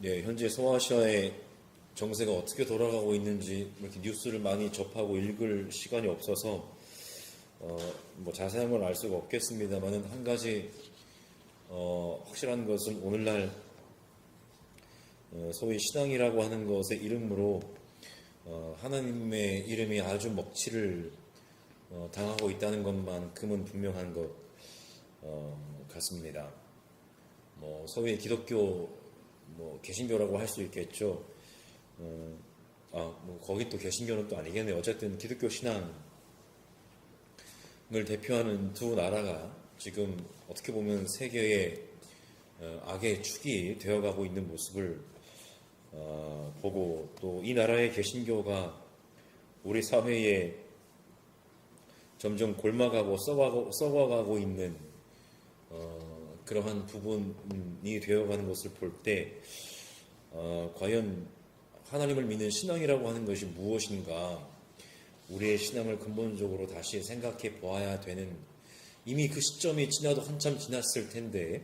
네, 현재 소아시아의 정세가 어떻게 돌아가고 있는지 이렇게 뉴스를 많이 접하고 읽을 시간이 없어서 뭐 자세한 걸 알 수가 없겠습니다만은 한 가지 확실한 것은 오늘날 소위 신앙이라고 하는 것의 이름으로 하나님의 이름이 아주 먹칠을 당하고 있다는 것만큼은 분명한 것 같습니다. 뭐 소위 기독교 개신교라고 할 수 있겠죠. 뭐 거기 또 개신교는 또 아니겠네요. 어쨌든 기독교 신앙을 대표하는 두 나라가 지금 어떻게 보면 세계의 악의 축이 되어가고 있는 모습을 보고, 또 이 나라의 개신교가 우리 사회에 점점 골마가고 썩어가고 있는 그러한 부분이 되어가는 것을 볼 때 과연 하나님을 믿는 신앙이라고 하는 것이 무엇인가, 우리의 신앙을 근본적으로 다시 생각해 보아야 되는, 이미 그 시점이 지나도 한참 지났을 텐데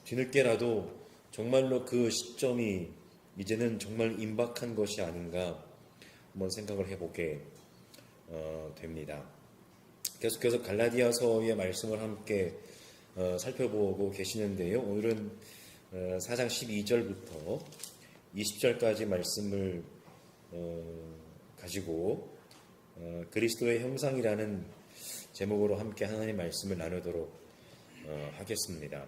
뒤늦게라도 정말로 그 시점이 이제는 정말 임박한 것이 아닌가 한번 생각을 해보게 됩니다. 계속해서 갈라디아서의 말씀을 함께 살펴보고 계시는데요. 오늘은 4장 12절부터 20절까지 말씀을 가지고 그리스도의 형상이라는 제목으로 함께 하나님의 말씀을 나누도록 하겠습니다.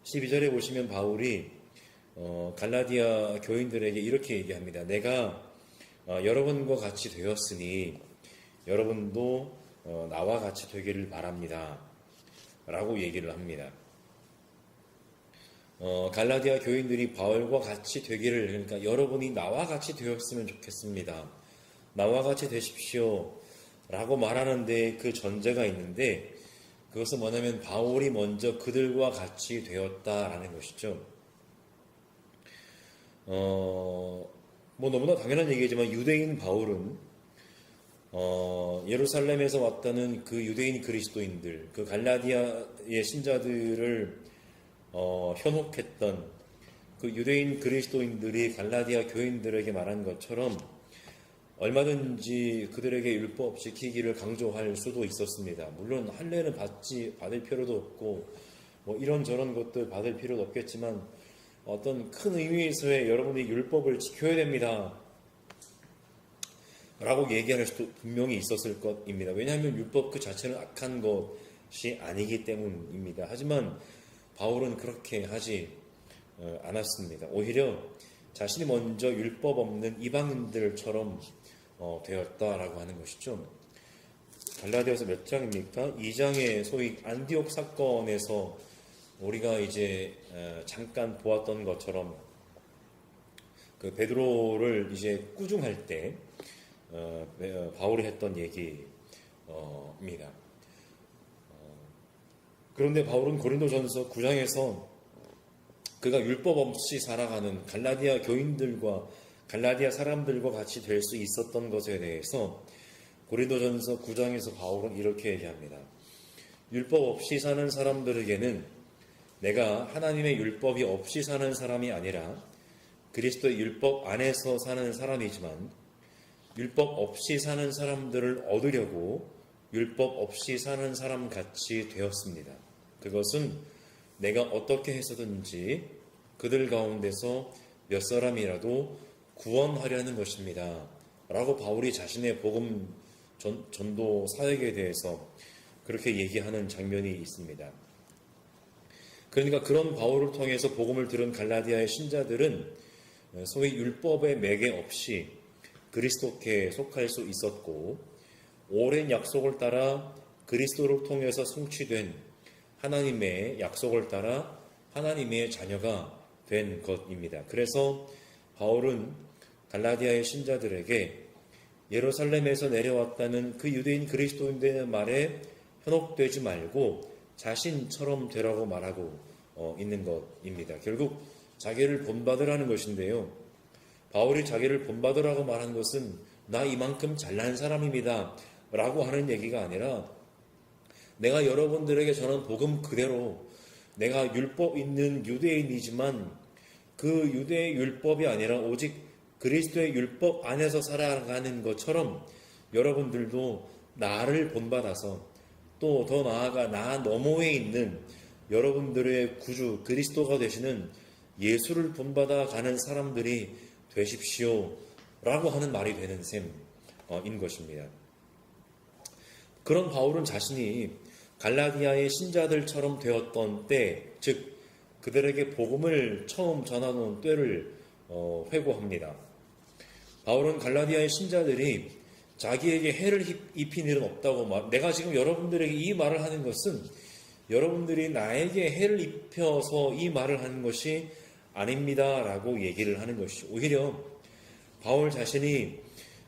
12절에 보시면 바울이 갈라디아 교인들에게 이렇게 얘기합니다. 내가 여러분과 같이 되었으니 여러분도 나와 같이 되기를 바랍니다 라고 얘기를 합니다. 갈라디아 교인들이 바울과 같이 되기를, 그러니까 여러분이 나와 같이 되었으면 좋겠습니다, 나와 같이 되십시오 라고 말하는데 그 전제가 있는데, 그것은 뭐냐면 바울이 먼저 그들과 같이 되었다라는 것이죠. 뭐 너무나 당연한 얘기지만 유대인 바울은 예루살렘에서 왔다는 그 유대인 그리스도인들, 그 갈라디아의 신자들을 현혹했던 그 유대인 그리스도인들이 갈라디아 교인들에게 말한 것처럼 얼마든지 그들에게 율법 지키기를 강조할 수도 있었습니다. 물론 할례는 받을 필요도 없고 뭐 이런저런 것들 받을 필요도 없겠지만 어떤 큰 의미에서의 여러분이 율법을 지켜야 됩니다 라고 얘기할 수도 분명히 있었을 것입니다. 왜냐하면 율법 그 자체는 악한 것이 아니기 때문입니다. 하지만 바울은 그렇게 하지 않았습니다. 오히려 자신이 먼저 율법 없는 이방인들처럼 되었다라고 하는 것이죠. 갈라디아서 몇 장입니까? 2장의 소위 안디옥 사건에서 우리가 이제 잠깐 보았던 것처럼 그 베드로를 이제 꾸중할 때 바울이 했던 얘기입니다. 그런데 바울은 고린도전서 9장에서 그가 율법 없이 살아가는 갈라디아 교인들과 갈라디아 사람들과 같이 될 수 있었던 것에 대해서 고린도전서 9장에서 바울은 이렇게 얘기합니다. 율법 없이 사는 사람들에게는 내가 하나님의 율법이 없이 사는 사람이 아니라 그리스도의 율법 안에서 사는 사람이지만 율법 없이 사는 사람들을 얻으려고 율법 없이 사는 사람 같이 되었습니다. 그것은 내가 어떻게 해서든지 그들 가운데서 몇 사람이라도 구원하려는 것입니다 라고 바울이 자신의 복음 전도 사역에 대해서 그렇게 얘기하는 장면이 있습니다. 그러니까 그런 바울을 통해서 복음을 들은 갈라디아의 신자들은 소위 율법의 매개 없이 그리스도께 속할 수 있었고, 오랜 약속을 따라 그리스도를 통해서 성취된 하나님의 약속을 따라 하나님의 자녀가 된 것입니다. 그래서 바울은 갈라디아의 신자들에게 예루살렘에서 내려왔다는 그 유대인 그리스도인들의 말에 현혹되지 말고 자신처럼 되라고 말하고 있는 것입니다. 결국 자기를 본받으라는 것인데요. 바울이 자기를 본받으라고 말한 것은 나 이만큼 잘난 사람입니다 라고 하는 얘기가 아니라 내가 여러분들에게 전한 복음 그대로 내가 율법 있는 유대인이지만 그 유대의 율법이 아니라 오직 그리스도의 율법 안에서 살아가는 것처럼 여러분들도 나를 본받아서 또 더 나아가 나 너머에 있는 여러분들의 구주 그리스도가 되시는 예수를 본받아 가는 사람들이 되십시오 라고 하는 말이 되는 셈인 것입니다. 그런 바울은 자신이 갈라디아의 신자들처럼 되었던 때, 즉 그들에게 복음을 처음 전하는 때를 회고합니다. 바울은 갈라디아의 신자들이 자기에게 해를 입힌 일은 없다고 내가 지금 여러분들에게 이 말을 하는 것은 여러분들이 나에게 해를 입혀서 이 말을 하는 것이 아닙니다 라고 얘기를 하는 것이죠. 오히려 바울 자신이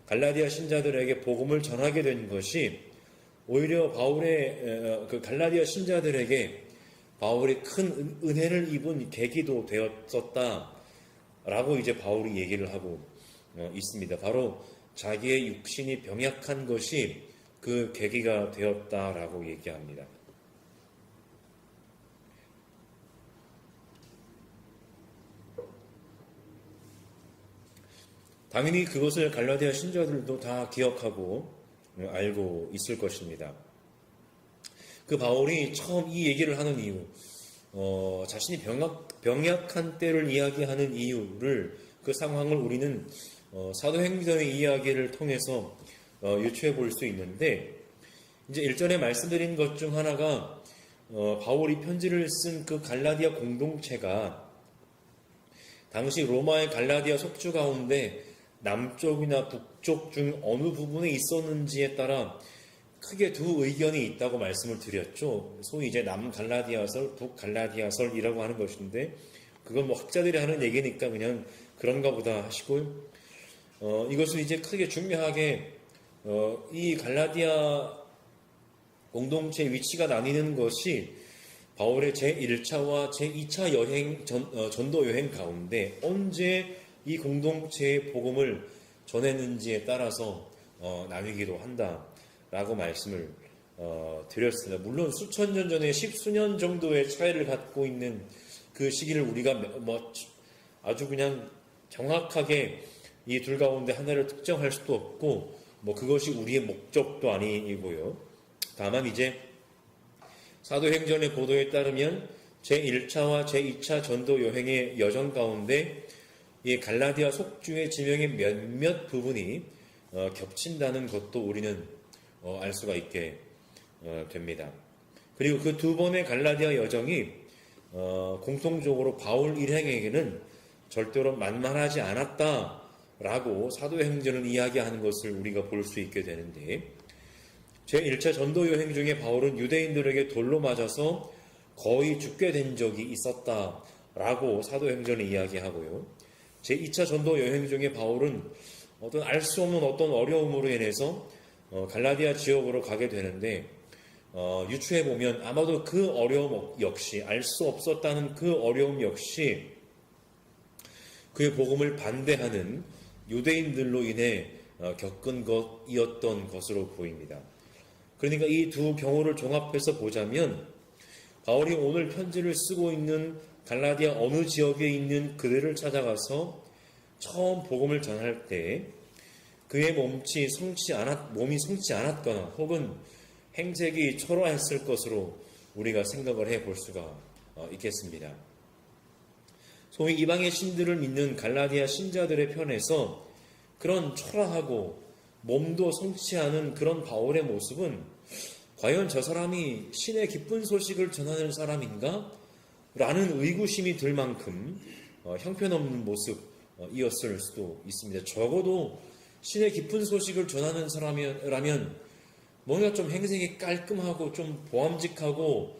갈라디아 신자들에게 복음을 전하게 된 것이 오히려 바울의 그 갈라디아 신자들에게 바울이 큰 은혜를 입은 계기도 되었었다라고 이제 바울이 얘기를 하고 있습니다. 바로 자기의 육신이 병약한 것이 그 계기가 되었다라고 얘기합니다. 당연히 그것을 갈라디아 신자들도 다 기억하고 알고 있을 것입니다. 그 바울이 처음 이 얘기를 하는 이유, 자신이 병약한 때를 이야기하는 이유를 그 상황을 우리는 사도행전의 이야기를 통해서 유추해 볼 수 있는데 이제 일전에 말씀드린 것 중 하나가 바울이 편지를 쓴 그 갈라디아 공동체가 당시 로마의 갈라디아 속주 가운데 남쪽이나 북쪽 중 어느 부분에 있었는지에 따라 크게 두 의견이 있다고 말씀을 드렸죠. 소위 이제 남갈라디아설, 북갈라디아설이라고 하는 것인데 그건 뭐 학자들이 하는 얘기니까 그냥 그런가 보다 하시고요. 이것은 이제 크게 중요하게 이 갈라디아 공동체의 위치가 나뉘는 것이 바울의 제1차와 제2차 전도 여행 가운데 언제 이 공동체의 복음을 전했는지에 따라서 나뉘기도 한다라고 말씀을 드렸습니다. 물론 수천 년 전에 십수년 정도의 차이를 갖고 있는 그 시기를 우리가 아주 그냥 정확하게 이 둘 가운데 하나를 특정할 수도 없고 그것이 우리의 목적도 아니고요. 다만 이제 사도행전의 보도에 따르면 제1차와 제2차 전도 여행의 여정 가운데 이 갈라디아 속주의 지명의 몇몇 부분이 겹친다는 것도 우리는 알 수가 있게 됩니다. 그리고 그 두 번의 갈라디아 여정이 공통적으로 바울 일행에게는 절대로 만만하지 않았다라고 사도행전을 이야기하는 것을 우리가 볼 수 있게 되는데 제1차 전도 여행 중에 바울은 유대인들에게 돌로 맞아서 거의 죽게 된 적이 있었다라고 사도행전을 이야기하고요. 제2차 전도 여행 중에 바울은 알 수 없는 어떤 어려움으로 인해서 갈라디아 지역으로 가게 되는데 유추해 보면 아마도 그 어려움 역시 알 수 없었다는 그 어려움 역시 그의 복음을 반대하는 유대인들로 인해 겪은 것이었던 것으로 보입니다. 그러니까 이 두 경우를 종합해서 보자면 바울이 오늘 편지를 쓰고 있는 갈라디아 어느 지역에 있는 그들을 찾아가서 처음 복음을 전할 때 그의 몸이 성치 않았거나 혹은 행색이 초라했을 것으로 우리가 생각을 해볼 수가 있겠습니다. 소위 이방의 신들을 믿는 갈라디아 신자들의 편에서 그런 초라하고 몸도 성치 않은 그런 바울의 모습은 과연 저 사람이 신의 기쁜 소식을 전하는 사람인가? 라는 의구심이 들 만큼 형편없는 모습이었을 수도 있습니다. 적어도 신의 기쁜 소식을 전하는 사람이라면 뭔가 좀 행색이 깔끔하고 좀 보암직하고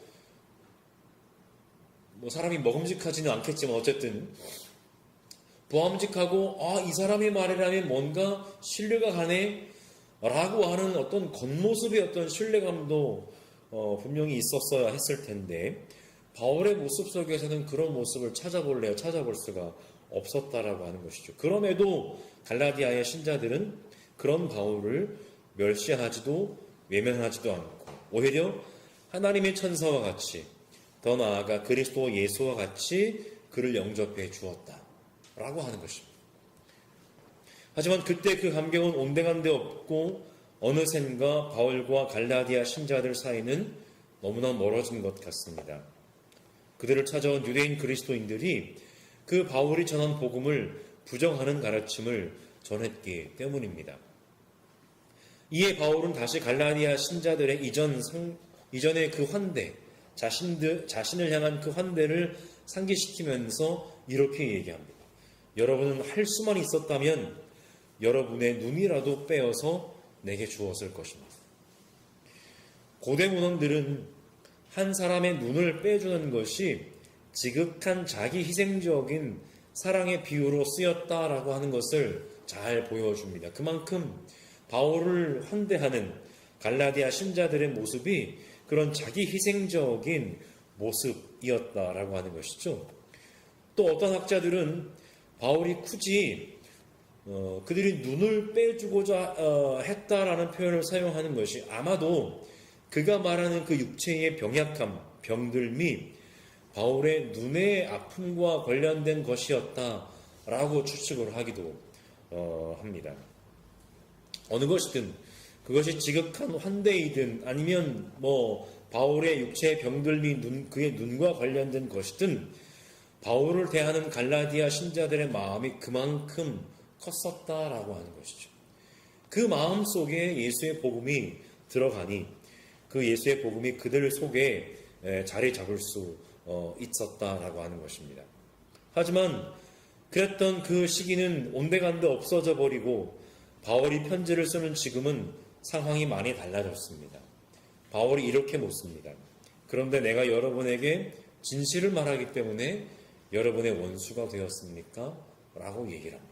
사람이 먹음직하지는 않겠지만 어쨌든 보암직하고 이 사람의 말이라면 뭔가 신뢰가 가네 라고 하는 어떤 겉모습의 어떤 신뢰감도 분명히 있었어야 했을 텐데 바울의 모습 속에서는 그런 모습을 찾아볼 수가 없었다라고 하는 것이죠. 그럼에도 갈라디아의 신자들은 그런 바울을 멸시하지도 외면하지도 않고 오히려 하나님의 천사와 같이 더 나아가 그리스도 예수와 같이 그를 영접해 주었다. 라고 하는 것입니다. 하지만 그때 그 감격은 온데간데 없고 어느샌가 바울과 갈라디아 신자들 사이는 너무나 멀어진 것 같습니다. 그들을 찾아온 유대인 그리스도인들이 그 바울이 전한 복음을 부정하는 가르침을 전했기 때문입니다. 이에 바울은 다시 갈라디아 신자들의 이전의 그 환대, 자신을 향한 그 환대를 상기시키면서 이렇게 얘기합니다. 여러분은 할 수만 있었다면 여러분의 눈이라도 빼어서 내게 주었을 것입니다. 고대 문헌들은 한 사람의 눈을 빼주는 것이 지극한 자기 희생적인 사랑의 비유로 쓰였다라고 하는 것을 잘 보여줍니다. 그만큼 바울을 환대하는 갈라디아 신자들의 모습이 그런 자기 희생적인 모습이었다라고 하는 것이죠. 또 어떤 학자들은 바울이 굳이 그들이 눈을 빼주고자 했다라는 표현을 사용하는 것이 아마도 그가 말하는 그 육체의 병약함, 병들미, 바울의 눈의 아픔과 관련된 것이었다라고 추측을 하기도 합니다. 어느 것이든 그것이 지극한 환대이든 아니면 바울의 육체의 병들미, 그의 눈과 관련된 것이든 바울을 대하는 갈라디아 신자들의 마음이 그만큼 컸었다라고 하는 것이죠. 그 마음 속에 예수의 복음이 들어가니 그 예수의 복음이 그들 속에 자리 잡을 수 있었다라고 하는 것입니다. 하지만 그랬던 그 시기는 온데간데 없어져 버리고 바울이 편지를 쓰는 지금은 상황이 많이 달라졌습니다. 바울이 이렇게 묻습니다. 그런데 내가 여러분에게 진실을 말하기 때문에 여러분의 원수가 되었습니까? 라고 얘기를 합니다.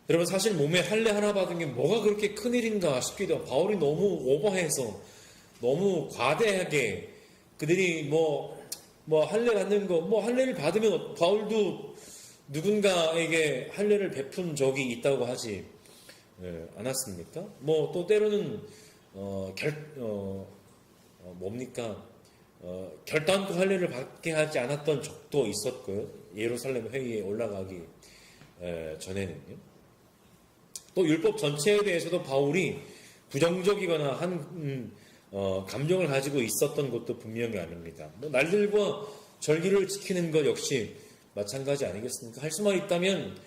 여러분, 사실 몸에 할례 하나 받은 게 뭐가 그렇게 큰일인가 싶기도 하고, 바울이 너무 오버해서 너무 과대하게 그들이 할례 받는 거, 할례를 받으면 바울도 누군가에게 할례를 베푼 적이 있다고 하지 않았습니까? 또 때로는 결단코 할례를 받게 하지 않았던 적도 있었고요. 예루살렘 회의에 올라가기 전에는요. 또 율법 전체에 대해서도 바울이 부정적이거나 한 감정을 가지고 있었던 것도 분명히 아닙니다. 날들과 절기를 지키는 것 역시 마찬가지 아니겠습니까? 할 수만 있다면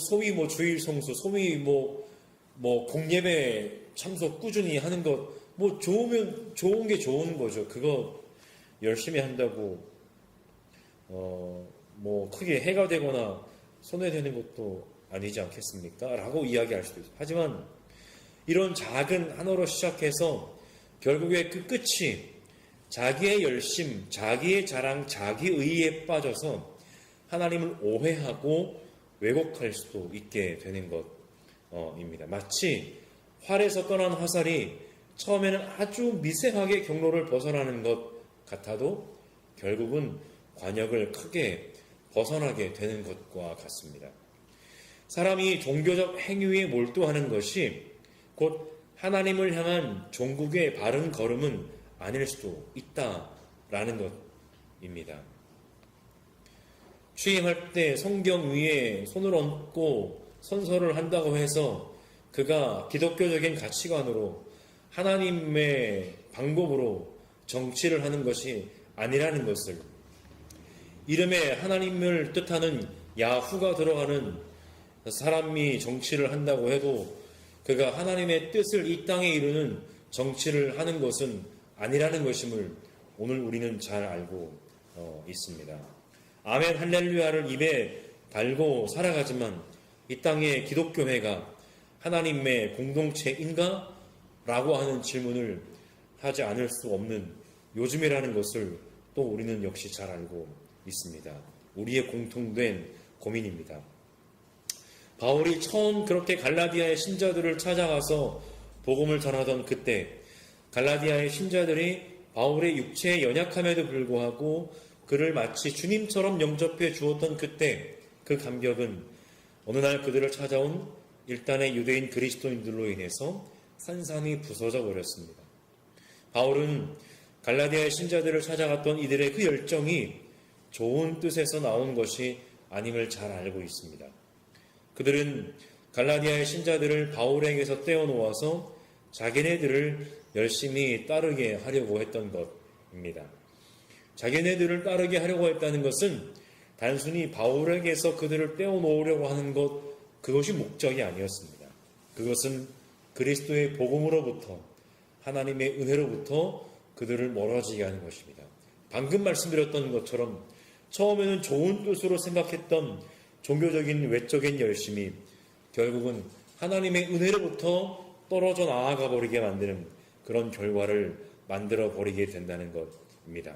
소위 주일 성수, 소위 공예배 참석 꾸준히 하는 것 좋으면 좋은 게 좋은 거죠. 그거 열심히 한다고 크게 해가 되거나 손해되는 것도 아니지 않겠습니까? 라고 이야기할 수도 있어요. 하지만 이런 작은 하나로 시작해서 결국에 그 끝이 자기의 열심, 자기의 자랑, 자기 의에 빠져서 하나님을 오해하고 왜곡할 수도 있게 되는 것입니다. 마치 활에서 떠난 화살이 처음에는 아주 미세하게 경로를 벗어나는 것 같아도 결국은 관역을 크게 벗어나게 되는 것과 같습니다. 사람이 종교적 행위에 몰두하는 것이 곧 하나님을 향한 종국의 바른 걸음은 아닐 수도 있다라는 것입니다. 취임할 때 성경 위에 손을 얹고 선서를 한다고 해서 그가 기독교적인 가치관으로 하나님의 방법으로 정치를 하는 것이 아니라는 것을, 이름에 하나님을 뜻하는 야후가 들어가는 사람이 정치를 한다고 해도 그가 하나님의 뜻을 이 땅에 이루는 정치를 하는 것은 아니라는 것임을 오늘 우리는 잘 알고 있습니다. 아멘 할렐루야를 입에 달고 살아가지만 이 땅의 기독교회가 하나님의 공동체인가? 라고 하는 질문을 하지 않을 수 없는 요즘이라는 것을 또 우리는 역시 잘 알고 있습니다. 우리의 공통된 고민입니다. 바울이 처음 그렇게 갈라디아의 신자들을 찾아가서 복음을 전하던 그때 갈라디아의 신자들이 바울의 육체의 연약함에도 불구하고 그를 마치 주님처럼 영접해 주었던 그때 그 감격은 어느 날 그들을 찾아온 일단의 유대인 그리스도인들로 인해서 산산이 부서져 버렸습니다. 바울은 갈라디아의 신자들을 찾아갔던 이들의 그 열정이 좋은 뜻에서 나온 것이 아님을 잘 알고 있습니다. 그들은 갈라디아의 신자들을 바울에게서 떼어놓아서 자기네들을 열심히 따르게 하려고 했던 것입니다. 자기네들을 따르게 하려고 했다는 것은 단순히 바울에게서 그들을 떼어놓으려고 하는 그것이 목적이 아니었습니다. 그것은 그리스도의 복음으로부터, 하나님의 은혜로부터 그들을 멀어지게 하는 것입니다. 방금 말씀드렸던 것처럼 처음에는 좋은 뜻으로 생각했던 종교적인 외적인 열심이 결국은 하나님의 은혜로부터 떨어져 나아가 버리게 만드는 그런 결과를 만들어 버리게 된다는 것입니다.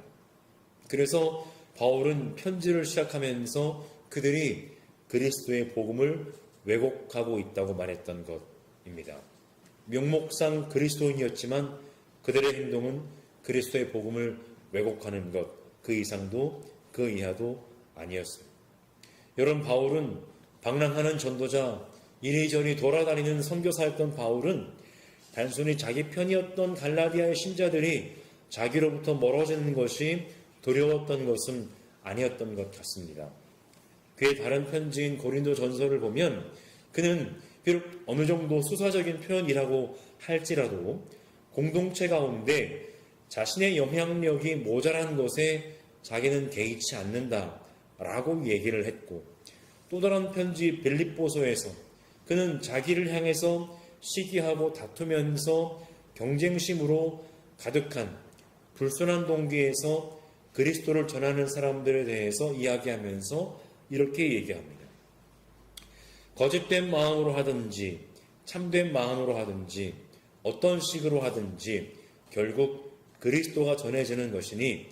그래서 바울은 편지를 시작하면서 그들이 그리스도의 복음을 왜곡하고 있다고 말했던 것입니다. 명목상 그리스도인이었지만 그들의 행동은 그리스도의 복음을 왜곡하는 것, 그 이상도 그 이하도 아니었어요. 여러분, 바울은 방랑하는 전도자, 이리저리 돌아다니는 선교사였던 바울은 단순히 자기 편이었던 갈라디아의 신자들이 자기로부터 멀어지는 것이 두려웠던 것은 아니었던 것 같습니다. 그의 다른 편지인 고린도 전서를 보면 그는 비록 어느 정도 수사적인 표현이라고 할지라도 공동체 가운데 자신의 영향력이 모자란 것에 자기는 개의치 않는다라고 얘기를 했고, 또 다른 편지 빌립보서에서 그는 자기를 향해서 시기하고 다투면서 경쟁심으로 가득한 불순한 동기에서 그리스도를 전하는 사람들에 대해서 이야기하면서 이렇게 얘기합니다. 거짓된 마음으로 하든지 참된 마음으로 하든지 어떤 식으로 하든지 결국 그리스도가 전해지는 것이니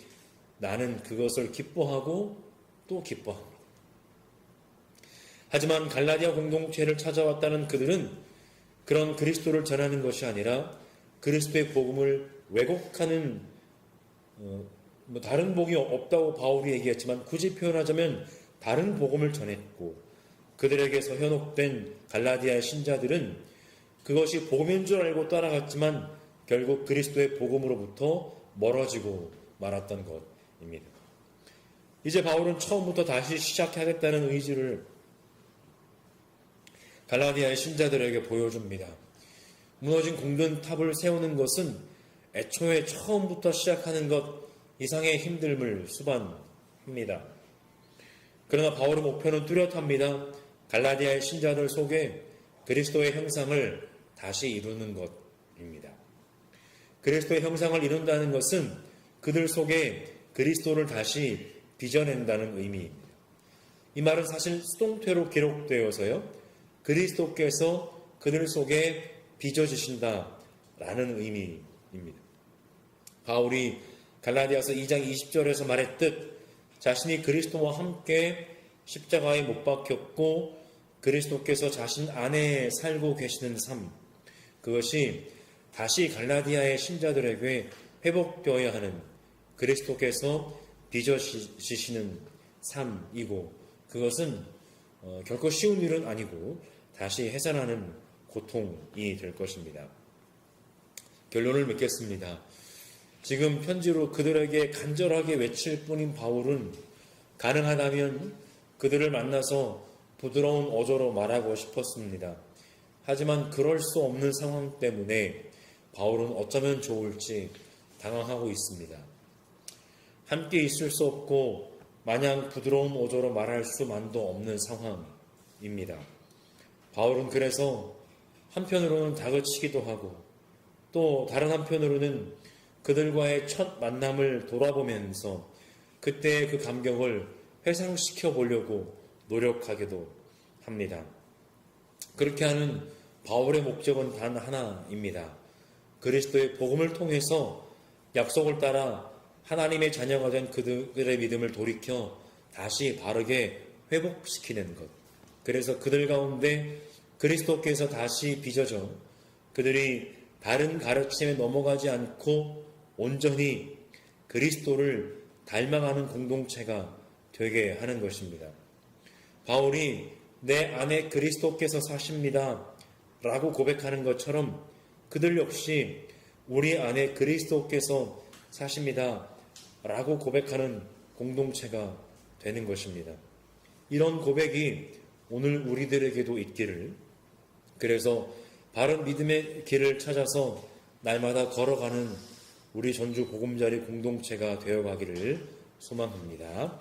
나는 그것을 기뻐하고 또 기뻐합니다. 하지만 갈라디아 공동체를 찾아왔다는 그들은 그런 그리스도를 전하는 것이 아니라 그리스도의 복음을 왜곡하는 다른 복이 없다고 바울이 얘기했지만 굳이 표현하자면 다른 복음을 전했고, 그들에게서 현혹된 갈라디아의 신자들은 그것이 복음인 줄 알고 따라갔지만 결국 그리스도의 복음으로부터 멀어지고 말았던 것입니다. 이제 바울은 처음부터 다시 시작하겠다는 의지를 갈라디아의 신자들에게 보여줍니다. 무너진 공든 탑을 세우는 것은 애초에 처음부터 시작하는 것 이상의 힘듦을 수반합니다. 그러나 바울의 목표는 뚜렷합니다. 갈라디아의 신자들 속에 그리스도의 형상을 다시 이루는 것입니다. 그리스도의 형상을 이룬다는 것은 그들 속에 그리스도를 다시 빚어낸다는 의미입니다. 이 말은 사실 수동태로 기록되어서요, 그리스도께서 그들 속에 빚어지신다라는 의미입니다. 바울이 갈라디아서 2장 20절에서 말했듯 자신이 그리스도와 함께 십자가에 못 박혔고 그리스도께서 자신 안에 살고 계시는 삶, 그것이 다시 갈라디아의 신자들에게 회복되어야 하는 그리스도께서 빚어지시는 삶이고, 그것은 결코 쉬운 일은 아니고 다시 해산하는 고통이 될 것입니다. 결론을 맺겠습니다. 지금 편지로 그들에게 간절하게 외칠 뿐인 바울은 가능하다면 그들을 만나서 부드러운 어조로 말하고 싶었습니다. 하지만 그럴 수 없는 상황 때문에 바울은 어쩌면 좋을지 당황하고 있습니다. 함께 있을 수 없고 마냥 부드러운 어조로 말할 수만도 없는 상황입니다. 바울은 그래서 한편으로는 다그치기도 하고 또 다른 한편으로는 그들과의 첫 만남을 돌아보면서 그때의 그 감격을 회상시켜 보려고 노력하기도 합니다. 그렇게 하는 바울의 목적은 단 하나입니다. 그리스도의 복음을 통해서 약속을 따라 하나님의 자녀가 된 그들의 믿음을 돌이켜 다시 바르게 회복시키는 것. 그래서 그들 가운데 그리스도께서 다시 빚어져 그들이 다른 가르침에 넘어가지 않고 온전히 그리스도를 닮아가는 공동체가 되게 하는 것입니다. 바울이 내 안에 그리스도께서 사십니다 라고 고백하는 것처럼 그들 역시 우리 안에 그리스도께서 사십니다 라고 고백하는 공동체가 되는 것입니다. 이런 고백이 오늘 우리들에게도 있기를, 그래서 바른 믿음의 길을 찾아서 날마다 걸어가는 우리 전주 보금자리 공동체가 되어가기를 소망합니다.